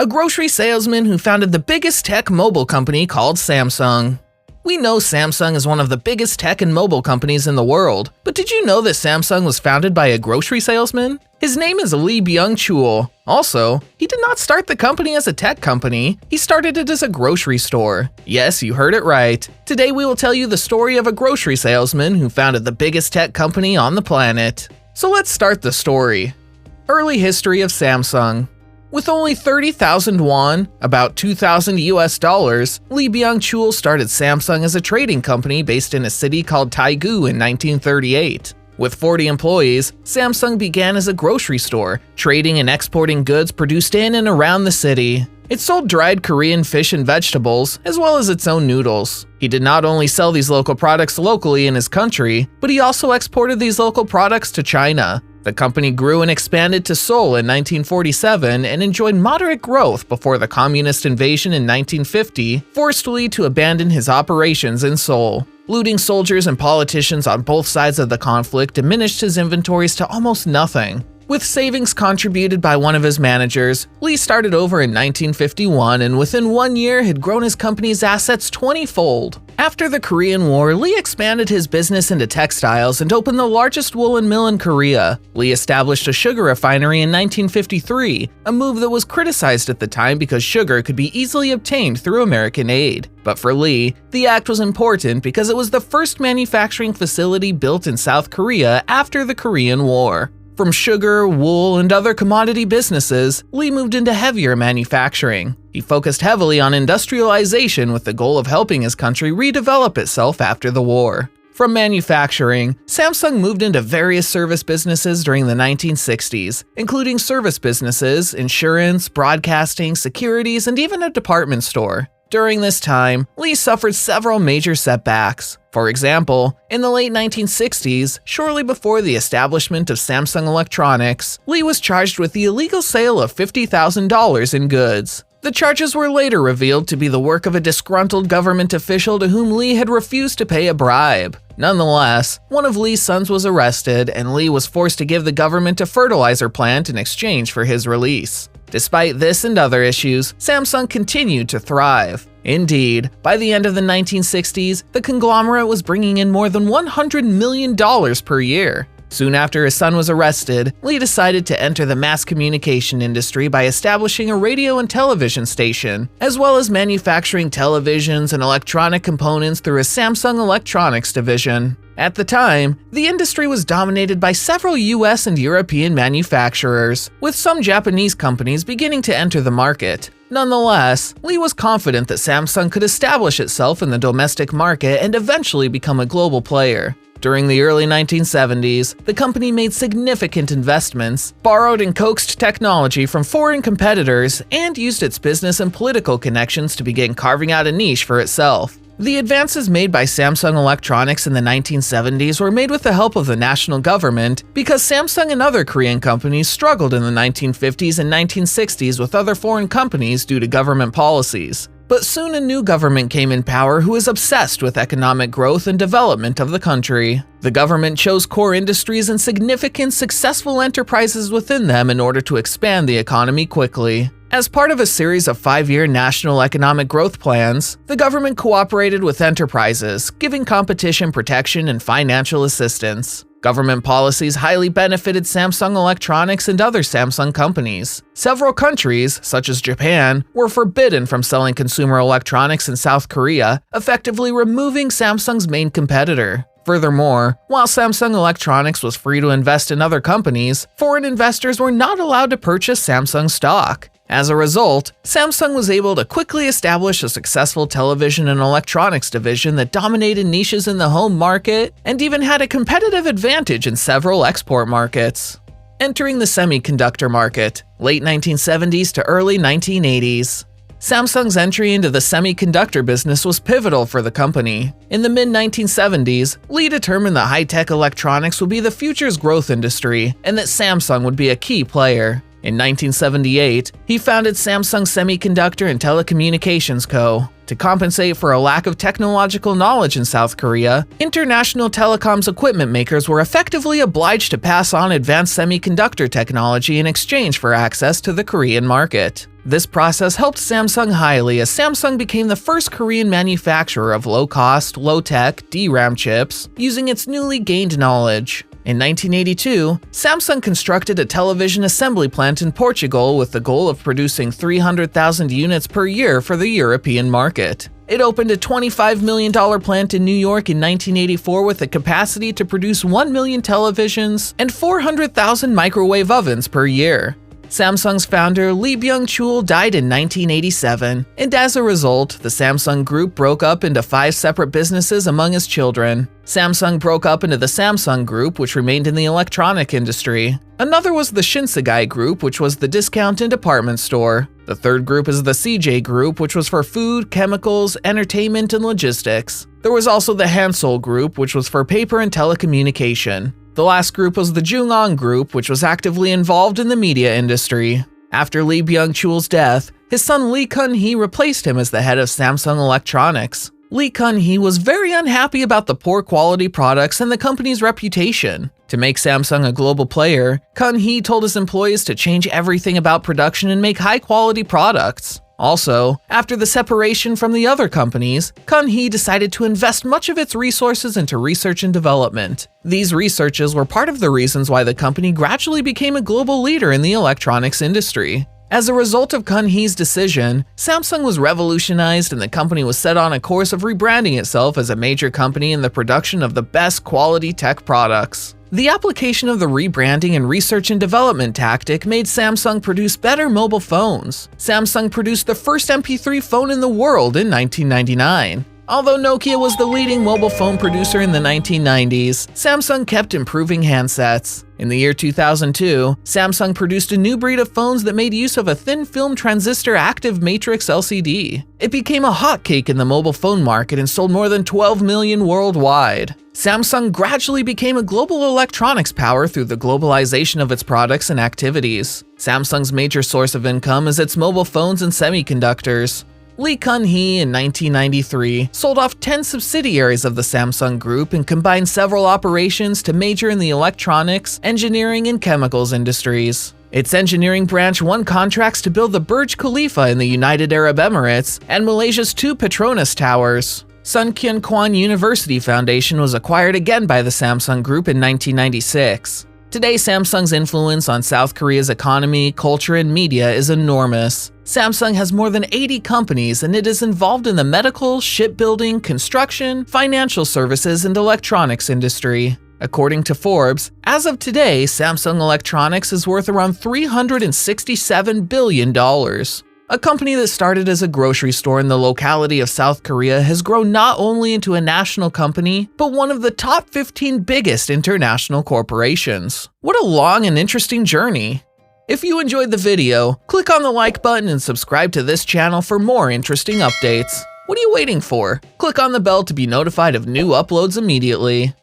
a grocery salesman who founded the biggest tech mobile company called Samsung. We know Samsung is one of the biggest tech and mobile companies in the world, but did you know that Samsung was founded by a grocery salesman? His name is Byung Chull. Also, he did not start the company as a tech company, he started it as a grocery store. Yes, you heard it right. Today we will tell you the story of a grocery salesman who founded the biggest tech company on the planet. So let's start the story. Early history of Samsung. With only 30,000 won, about $2,000 US, Byung Chull started Samsung as a trading company based in a city called Daegu in 1938. With 40 employees, Samsung began as a grocery store, trading and exporting goods produced in and around the city. It sold dried Korean fish and vegetables, as well as its own noodles. He did not only sell these local products locally in his country, but he also exported these local products to China. The company grew and expanded to Seoul in 1947 and enjoyed moderate growth before the communist invasion in 1950 forced Lee to abandon his operations in Seoul. Looting soldiers and politicians on both sides of the conflict diminished his inventories to almost nothing. With savings contributed by one of his managers, Lee started over in 1951 and within 1 year had grown his company's assets 20-fold. After the Korean War, Lee expanded his business into textiles and opened the largest woolen mill in Korea. Lee established a sugar refinery in 1953, a move that was criticized at the time because sugar could be easily obtained through American aid. But for Lee, the act was important because it was the first manufacturing facility built in South Korea after the Korean War. From sugar, wool, and other commodity businesses, Lee moved into heavier manufacturing. He focused heavily on industrialization with the goal of helping his country redevelop itself after the war. From manufacturing, Samsung moved into various service businesses during the 1960s, including service businesses, insurance, broadcasting, securities, and even a department store. During this time, Lee suffered several major setbacks. For example, in the late 1960s, shortly before the establishment of Samsung Electronics, Lee was charged with the illegal sale of $50,000 in goods. The charges were later revealed to be the work of a disgruntled government official to whom Lee had refused to pay a bribe. Nonetheless, one of Lee's sons was arrested, and Lee was forced to give the government a fertilizer plant in exchange for his release. Despite this and other issues, Samsung continued to thrive. Indeed, by the end of the 1960s, the conglomerate was bringing in more than $100 million per year. Soon after his son was arrested, Lee decided to enter the mass communication industry by establishing a radio and television station, as well as manufacturing televisions and electronic components through his Samsung Electronics division. At the time, the industry was dominated by several US and European manufacturers, with some Japanese companies beginning to enter the market. Nonetheless, Lee was confident that Samsung could establish itself in the domestic market and eventually become a global player. During the early 1970s, the company made significant investments, borrowed and coaxed technology from foreign competitors, and used its business and political connections to begin carving out a niche for itself. The advances made by Samsung Electronics in the 1970s were made with the help of the national government because Samsung and other Korean companies struggled in the 1950s and 1960s with other foreign companies due to government policies. But soon a new government came in power who was obsessed with economic growth and development of the country. The government chose core industries and significant successful enterprises within them in order to expand the economy quickly. As part of a series of 5-year national economic growth plans, the government cooperated with enterprises, giving competition protection and financial assistance. Government policies highly benefited Samsung Electronics and other Samsung companies. Several countries, such as Japan, were forbidden from selling consumer electronics in South Korea, effectively removing Samsung's main competitor. Furthermore, while Samsung Electronics was free to invest in other companies, foreign investors were not allowed to purchase Samsung stock. As a result, Samsung was able to quickly establish a successful television and electronics division that dominated niches in the home market and even had a competitive advantage in several export markets. Entering the semiconductor market, late 1970s to early 1980s. Samsung's entry into the semiconductor business was pivotal for the company. In the mid-1970s, Lee determined that high-tech electronics would be the future's growth industry and that Samsung would be a key player. In 1978, he founded Samsung Semiconductor and Telecommunications Co. To compensate for a lack of technological knowledge in South Korea, international telecoms equipment makers were effectively obliged to pass on advanced semiconductor technology in exchange for access to the Korean market. This process helped Samsung highly as Samsung became the first Korean manufacturer of low-cost, low-tech DRAM chips using its newly gained knowledge. In 1982, Samsung constructed a television assembly plant in Portugal with the goal of producing 300,000 units per year for the European market. It opened a $25 million plant in New York in 1984 with the capacity to produce 1 million televisions and 400,000 microwave ovens per year. Samsung's founder Byung died in 1987, and as a result, the Samsung Group broke up into 5 separate businesses among his children. Samsung broke up into the Samsung Group, which remained in the electronic industry. Another was the Shinsegae Group, which was the discount and department store. The third group is the CJ Group, which was for food, chemicals, entertainment, and logistics. There was also the Hansol Group, which was for paper and telecommunication. The last group was the Byung Group, which was actively involved in the media industry. After Byung-chul's death, his son Lee Kun-hee replaced him as the head of Samsung Electronics. Lee Kun-hee was very unhappy about the poor quality products and the company's reputation. To make Samsung a global player, Kun-hee told his employees to change everything about production and make high-quality products. Also, after the separation from the other companies, Kun-hee decided to invest much of its resources into research and development. These researches were part of the reasons why the company gradually became a global leader in the electronics industry. As a result of Kun-hee's decision, Samsung was revolutionized and the company was set on a course of rebranding itself as a major company in the production of the best quality tech products. The application of the rebranding and research and development tactic made Samsung produce better mobile phones. Samsung produced the first MP3 phone in the world in 1999. Although Nokia was the leading mobile phone producer in the 1990s, Samsung kept improving handsets. In the year 2002, Samsung produced a new breed of phones that made use of a thin film transistor active matrix LCD. It became a hotcake in the mobile phone market and sold more than 12 million worldwide. Samsung gradually became a global electronics power through the globalization of its products and activities. Samsung's major source of income is its mobile phones and semiconductors. Lee Kun-hee in 1993 sold off 10 subsidiaries of the Samsung Group and combined several operations to major in the electronics, engineering, and chemicals industries. Its engineering branch won contracts to build the Burj Khalifa in the United Arab Emirates and Malaysia's 2 Petronas Towers. Sun Kyun Kwan University Foundation was acquired again by the Samsung Group in 1996. Today, Samsung's influence on South Korea's economy, culture, and media is enormous. Samsung has more than 80 companies and it is involved in the medical, shipbuilding, construction, financial services, and electronics industry. According to Forbes, as of today, Samsung Electronics is worth around $367 billion. A company that started as a grocery store in the locality of South Korea has grown not only into a national company, but one of the top 15 biggest international corporations. What a long and interesting journey. If you enjoyed the video, click on the like button and subscribe to this channel for more interesting updates. What are you waiting for? Click on the bell to be notified of new uploads immediately.